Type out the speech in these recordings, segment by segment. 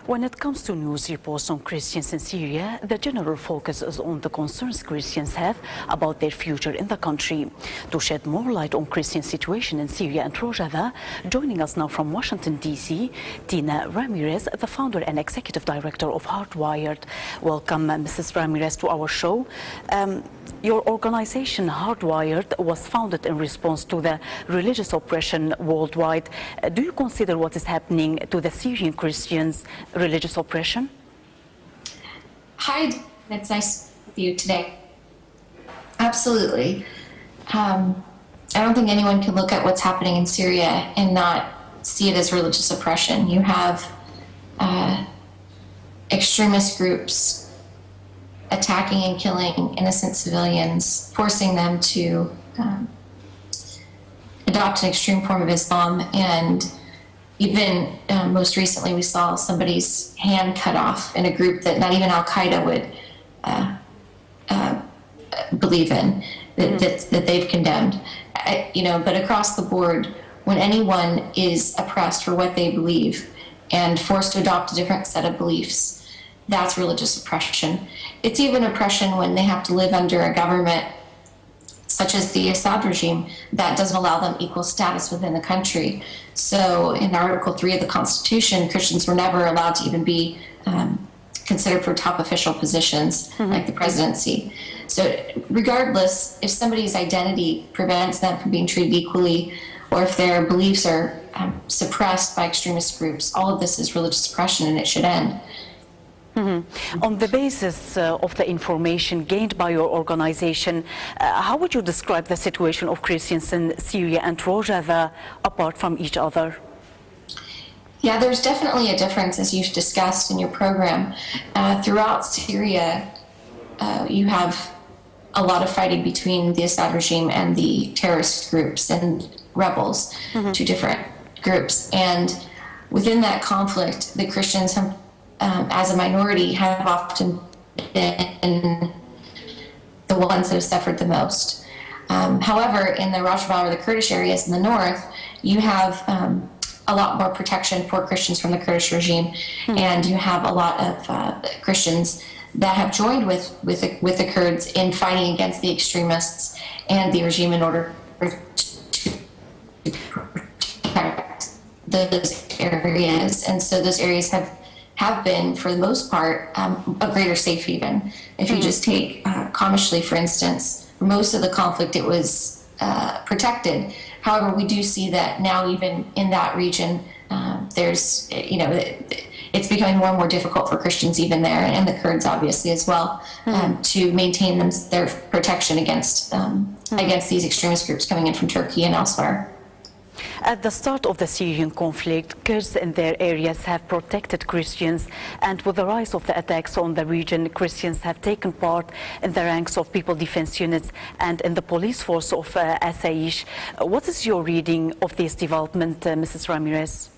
When it comes to news reports on Christians in Syria, the general focus is on the concerns Christians have about their future in the country. To shed more light on Christian situation in Syria and ROJAVA, joining us now from Washington, D.C., Tina Ramirez, the founder and executive director of Hardwired. Welcome, Mrs. Ramirez, to our show. Your organization, Hardwired, was founded in response to the religious oppression worldwide. Do you consider what is happening to the Syrian Christians religious oppression? Hi, it's nice with you today. Absolutely. I don't think anyone can look at what's happening in Syria and not see it as religious oppression. You have extremist groups attacking and killing innocent civilians, forcing them to adopt an extreme form of Islam, and even most recently we saw somebody's hand cut off in a group that not even Al-Qaeda would believe in, that they've condemned. But across the board, when anyone is oppressed for what they believe and forced to adopt a different set of beliefs, that's religious oppression. It's even oppression when they have to live under a government such as the Assad regime that doesn't allow them equal status within the country. So in Article 3 of the Constitution, Christians were never allowed to even be considered for top official positions like the presidency. So regardless, if somebody's identity prevents them from being treated equally, or if their beliefs are suppressed by extremist groups, all of this is religious oppression and it should end. On the basis of the information gained by your organization, how would you describe the situation of Christians in Syria and ROJAVA apart from each other? Yeah, there's definitely a difference, as you've discussed in your program. Throughout Syria, you have a lot of fighting between the Assad regime and the terrorist groups and rebels, two different groups. And within that conflict, the Christians have as a minority have often been the ones that have suffered the most. However, in the ROJAVA or the Kurdish areas in the north, you have a lot more protection for Christians from the Kurdish regime, and you have a lot of Christians that have joined with the Kurds in fighting against the extremists and the regime in order to protect those areas. And so those areas have been, for the most part, a greater safe haven. If you just take Qamishli, for instance, for most of the conflict it was protected. However, we do see that now even in that region, there's, it's becoming more and more difficult for Christians even there, and the Kurds obviously as well, to maintain their protection against these extremist groups coming in from Turkey and elsewhere. At the start of the Syrian conflict, Kurds in their areas have protected Christians, and with the rise of the attacks on the region, Christians have taken part in the ranks of people defense units and in the police force of Asaish. What is your reading of this development, Mrs. Ramirez?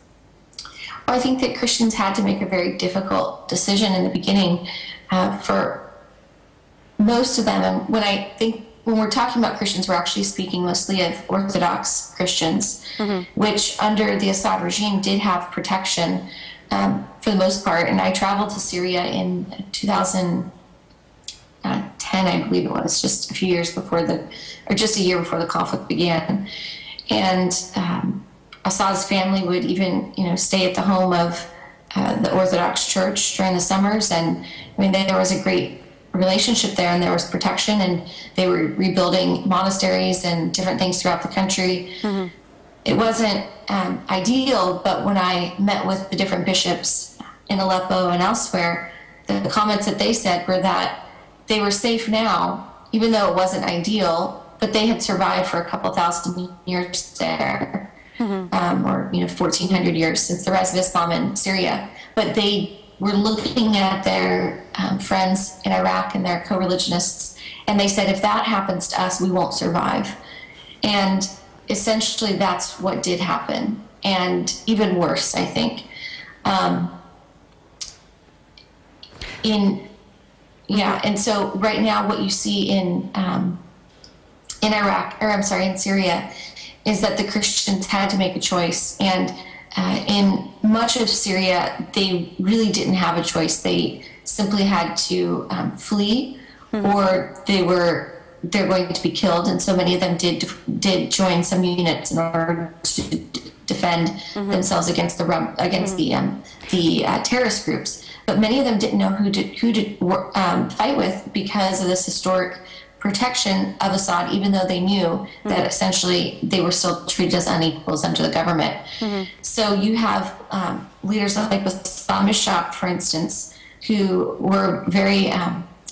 I think that Christians had to make a very difficult decision in the beginning for most of them. And when we're talking about Christians, we're actually speaking mostly of Orthodox Christians, which under the Assad regime did have protection for the most part. And I traveled to Syria in 2010, I believe it was, just a year before the conflict began. And Assad's family would even, stay at the home of the Orthodox Church during the summers. And there was a great relationship there, and there was protection, and they were rebuilding monasteries and different things throughout the country. It wasn't ideal, but when I met with the different bishops in Aleppo and elsewhere, the comments that they said were that they were safe now, even though it wasn't ideal, but they had survived for a couple thousand years there, or 1,400 years since the rise of Islam in Syria. But they were looking at their friends in Iraq and their co-religionists, and they said, if that happens to us, we won't survive. And essentially that's what did happen, and even worse, I think. And so right now what you see in Syria, is that the Christians had to make a choice. And in much of Syria, they really didn't have a choice. They simply had to flee, or they're going to be killed. And so many of them did join some units in order to defend themselves against the terrorist groups. But many of them didn't know who to fight with because of this historic protection of Assad, even though they knew that essentially they were still treated as unequals under the government. So you have leaders like Bassam Mishak, for instance, who were very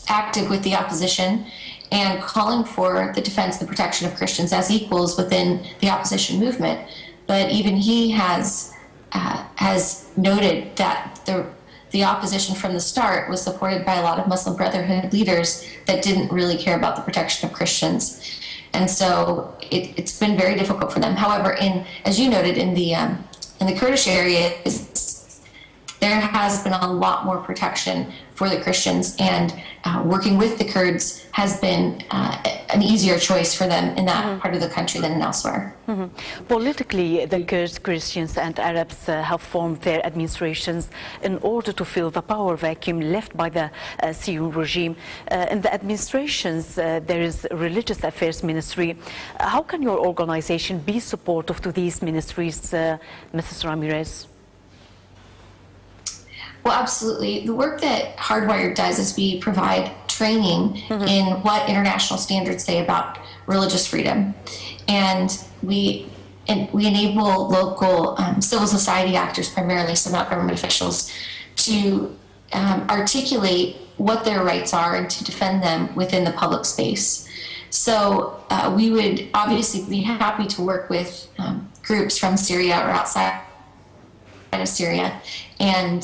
active with the opposition and calling for the defense and the protection of Christians as equals within the opposition movement. But even he has noted that the opposition from the start was supported by a lot of Muslim Brotherhood leaders that didn't really care about the protection of Christians. And so it's been very difficult for them. However, as you noted, in the Kurdish areas, there has been a lot more protection for the Christians, and working with the Kurds has been an easier choice for them in that part of the country than elsewhere. Politically, the Kurds, Christians and Arabs have formed their administrations in order to fill the power vacuum left by the Syrian regime. In the administrations, there is a religious affairs ministry. How can your organization be supportive to these ministries, Mrs. Ramirez? Well, absolutely. The work that Hardwired does is we provide training in what international standards say about religious freedom. And we enable local civil society actors, primarily some government officials, to articulate what their rights are and to defend them within the public space. So we would obviously be happy to work with groups from Syria or outside of Syria, and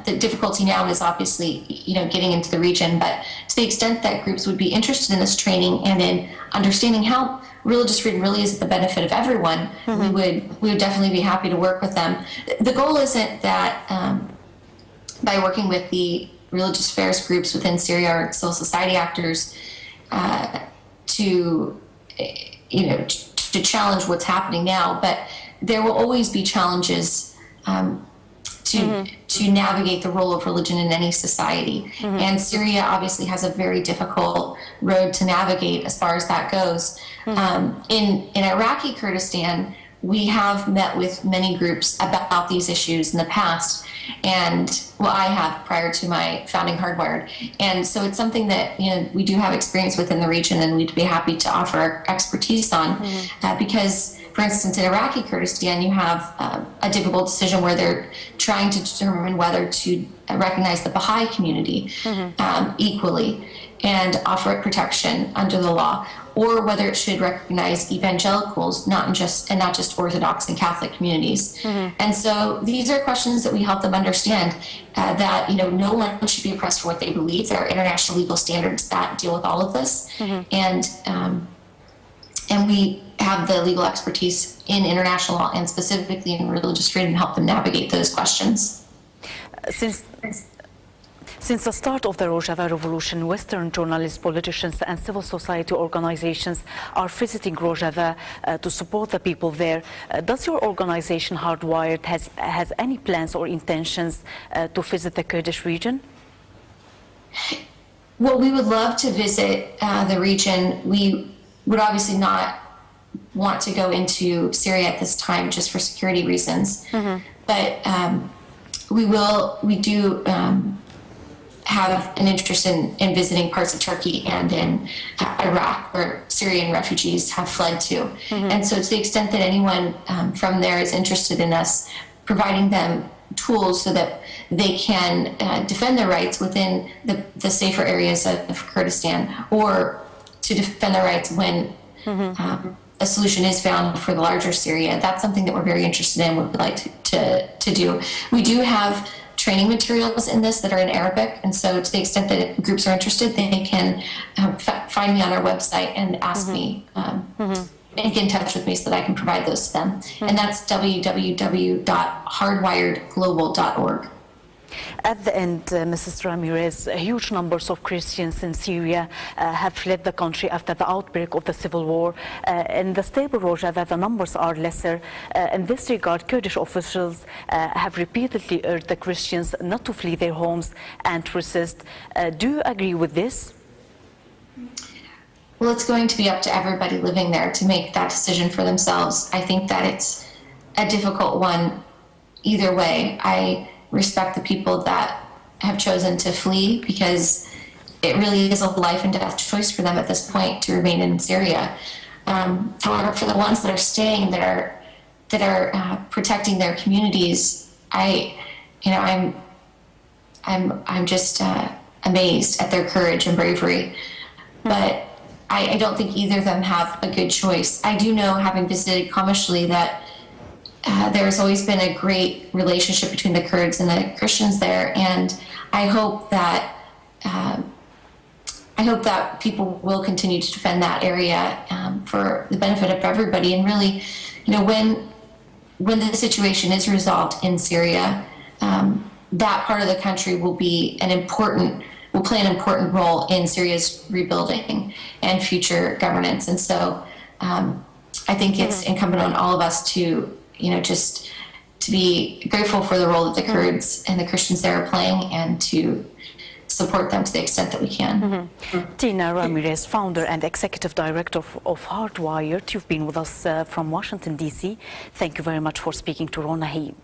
the difficulty now is obviously getting into the region. But to the extent that groups would be interested in this training and in understanding how religious freedom really is at the benefit of everyone, we would definitely be happy to work with them. The goal isn't that by working with the religious affairs groups within Syria or civil society actors to challenge what's happening now, but there will always be challenges to navigate the role of religion in any society. And Syria obviously has a very difficult road to navigate as far as that goes. In Iraqi Kurdistan, we have met with many groups about these issues in the past, and I have prior to my founding Hardwired. And so it's something that we do have experience with in the region, and we'd be happy to offer expertise on, because for instance, in Iraqi Kurdistan, you have a difficult decision where they're trying to determine whether to recognize the Baha'i community equally and offer it protection under the law, or whether it should recognize evangelicals, not just Orthodox and Catholic communities. And so these are questions that we help them understand, that no one should be oppressed for what they believe. There are international legal standards that deal with all of this, and we have the legal expertise in international law and specifically in religious freedom to help them navigate those questions. Since the start of the ROJAVA revolution, Western journalists, politicians and civil society organizations are visiting ROJAVA to support the people there. Does your organization Hardwired has any plans or intentions to visit the Kurdish region? Well, we would love to visit the region. We would obviously not want to go into Syria at this time just for security reasons. But we do have an interest in visiting parts of Turkey and in Iraq, where Syrian refugees have fled to. And so to the extent that anyone from there is interested in us providing them tools so that they can defend their rights within the safer areas of Kurdistan, or to defend their rights when a solution is found for the larger Syria, that's something that we're very interested in, would like to do. We do have training materials in this that are in Arabic, and so to the extent that groups are interested, they can find me on our website and ask me, and get in touch with me so that I can provide those to them. And that's www.hardwiredglobal.org. At the end, Mrs. Ramirez, huge numbers of Christians in Syria have fled the country after the outbreak of the civil war. In the stable ROJAVA, the numbers are lesser. In this regard, Kurdish officials have repeatedly urged the Christians not to flee their homes and to resist. Do you agree with this? Well, it's going to be up to everybody living there to make that decision for themselves. I think that it's a difficult one either way. I respect the people that have chosen to flee because it really is a life and death choice for them at this point to remain in Syria. However, for the ones that are staying, that are protecting their communities, I'm just amazed at their courage and bravery. But I don't think either of them have a good choice. I do know, having visited Qamishli, that there's always been a great relationship between the Kurds and the Christians there, and I hope that people will continue to defend that area for the benefit of everybody. And really, when the situation is resolved in Syria, that part of the country will play an important role in Syria's rebuilding and future governance. And so I think it's incumbent on all of us to just to be grateful for the role that the Kurds and the Christians there are playing, and to support them to the extent that we can. Tina Ramirez, founder and executive director of Hardwired, you've been with us from Washington, D.C. Thank you very much for speaking to Ronahi.